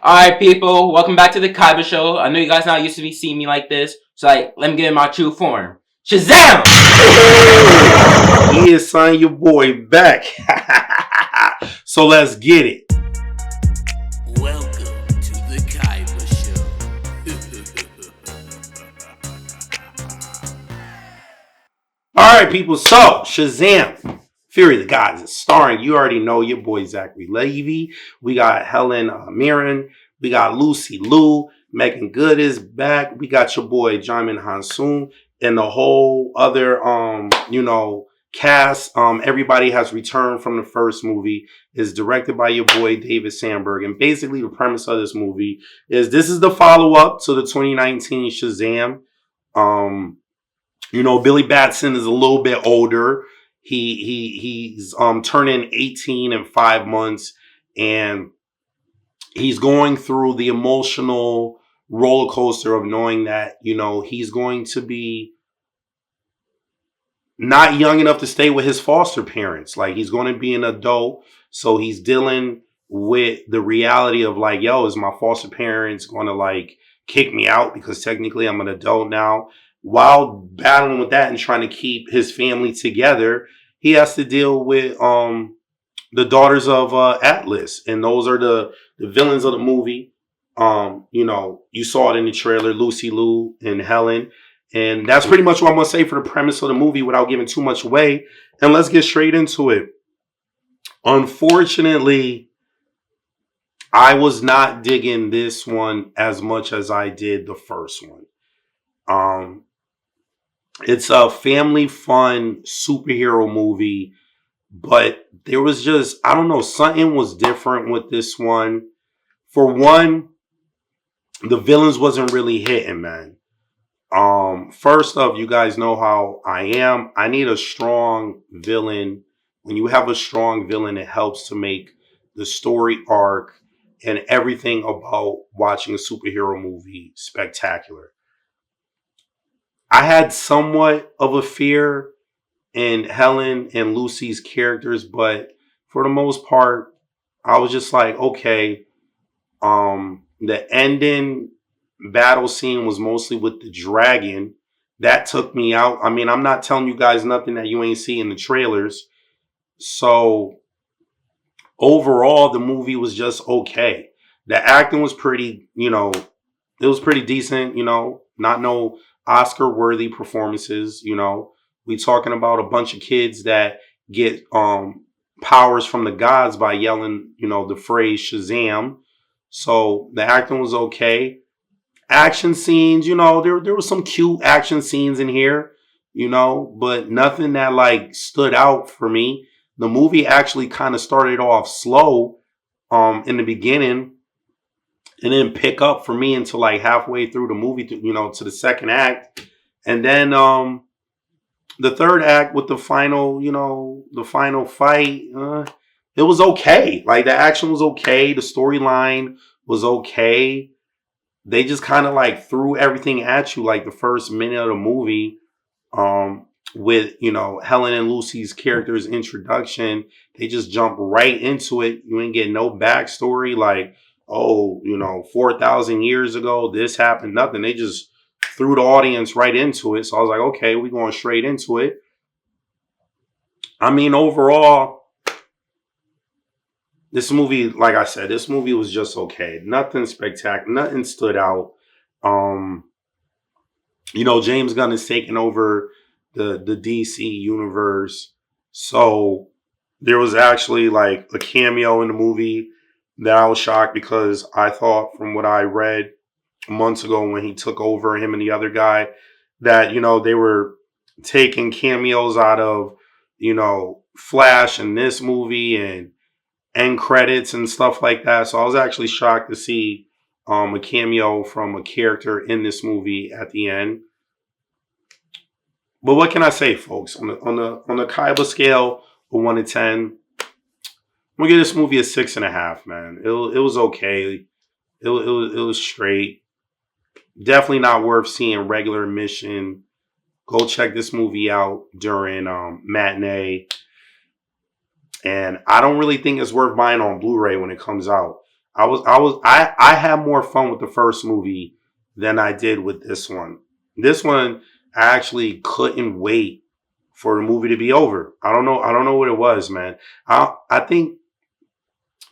Alright, people, welcome back to the Kaiba Show. I know you guys not used to be seeing me like this, so let me get in my true form. Shazam! Yeah, son, your boy back. So let's get it. Welcome to the Kaiba Show. All right, people. So Shazam, Fury of the Gods is starring. You already know your boy Zachary Levy. We got Helen Mirren. We got Lucy Liu. Megan Good is back. We got your boy Jamin Hansoon and the whole other cast. Everybody has returned from the first movie. It's directed by your boy David Sandberg. And basically the premise of this movie is this is the follow-up to the 2019 Shazam. Billy Batson is a little bit older. He's turning 18 in 5 months, and he's going through the emotional roller coaster of knowing that, he's going to be not young enough to stay with his foster parents. Like, he's going to be an adult. So he's dealing with the reality of like, yo, is my foster parents going to kick me out because technically I'm an adult now? While battling with that and trying to keep his family together, he has to deal with the daughters of Atlas. And those are the villains of the movie. You saw it in the trailer, Lucy Liu and Helen. And that's pretty much what I'm going to say for the premise of the movie without giving too much away. And let's get straight into it. Unfortunately, I was not digging this one as much as I did the first one. It's a family fun superhero movie, but there was just, I don't know, something was different with this one. For one, the villains wasn't really hitting, man. First off, you guys know how I am. I need a strong villain. When you have a strong villain, it helps to make the story arc and everything about watching a superhero movie spectacular. I had somewhat of a fear in Helen and Lucy's characters, but for the most part, I was just like, okay. The ending battle scene was mostly with the dragon. That took me out. I mean, I'm not telling you guys nothing that you ain't see in the trailers. So overall, the movie was just okay. The acting was pretty, it was pretty decent, not no Oscar worthy performances, We talking about a bunch of kids that get powers from the gods by yelling, the phrase Shazam. So the acting was okay. Action scenes, there was some cute action scenes in here, but nothing that stood out for me. The movie actually kind of started off slow in the beginning and then pick up for me until halfway through the movie to the second act. And then the third act with the final fight, it was okay. Like, the action was okay, the storyline was okay. They just kind of threw everything at you the first minute of the movie with, Helen and Lucy's character's introduction. They just jump right into it. You ain't get no backstory 4,000 years ago, this happened, nothing. They just threw the audience right into it. So I was like, okay, we're going straight into it. I mean, overall, this movie, like I said, this movie was just okay. Nothing spectacular. Nothing stood out. James Gunn is taking over the DC universe. So there was actually a cameo in the movie that I was shocked because I thought from what I read months ago when he took over, him and the other guy, that, they were taking cameos out of, Flash in this movie and end credits and stuff like that. So I was actually shocked to see a cameo from a character in this movie at the end. But what can I say, folks? On the Kaiba scale of 1 to 10, I'm gonna give this movie a 6.5. Man, it was okay. It was straight. Definitely not worth seeing regular admission. Go check this movie out during matinee. And I don't really think it's worth buying on Blu-ray when it comes out. I had more fun with the first movie than I did with this one. This one, I actually couldn't wait for the movie to be over. I don't know what it was, man. I think,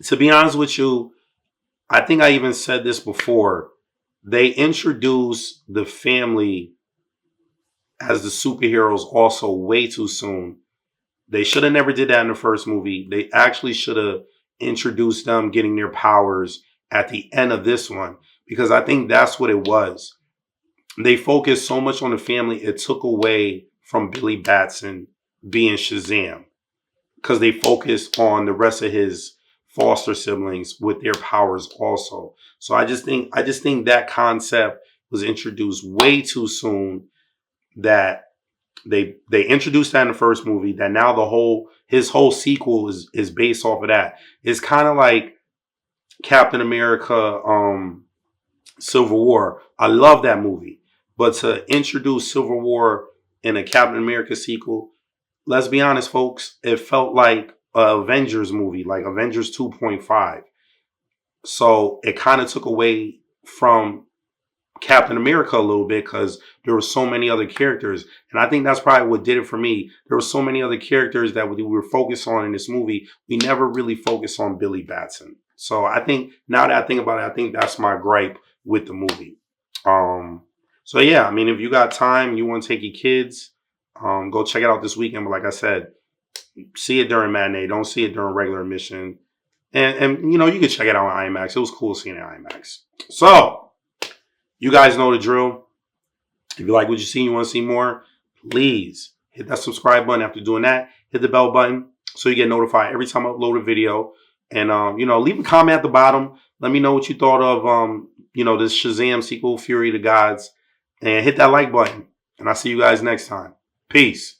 to be honest with you, I think I even said this before. They introduced the family as the superheroes also way too soon. They should have never did that in the first movie. They actually should have introduced them getting their powers at the end of this one, because I think that's what it was. They focused so much on the family, it took away from Billy Batson being Shazam, because they focused on the rest of his foster siblings with their powers also. So I just think that concept was introduced way too soon, that they introduced that in the first movie, that now his whole sequel is based off of that. It's kind of like Captain America Civil War. I love that movie. But to introduce Civil War in a Captain America sequel, let's be honest, folks, it felt like a Avengers movie, like Avengers 2.5. So it kind of took away from Captain America a little bit, because there were so many other characters. And I think that's probably what did it for me. There were so many other characters that we were focused on in this movie. We never really focused on Billy Batson. So I think, now that I think about it, I think that's my gripe with the movie. So yeah, I mean, if you got time, you want to take your kids, go check it out this weekend. But like I said, see it during matinee. Don't see it during regular admission. And you know, you can check it out on IMAX. It was cool seeing it on IMAX. So you guys know the drill. If you like what you see, you want to see more, please hit that subscribe button. After doing that, hit the bell button so you get notified every time I upload a video. And you know, leave a comment at the bottom. Let me know what you thought of you know, this Shazam sequel, Fury of the Gods, and hit that like button. And I'll see you guys next time. Peace.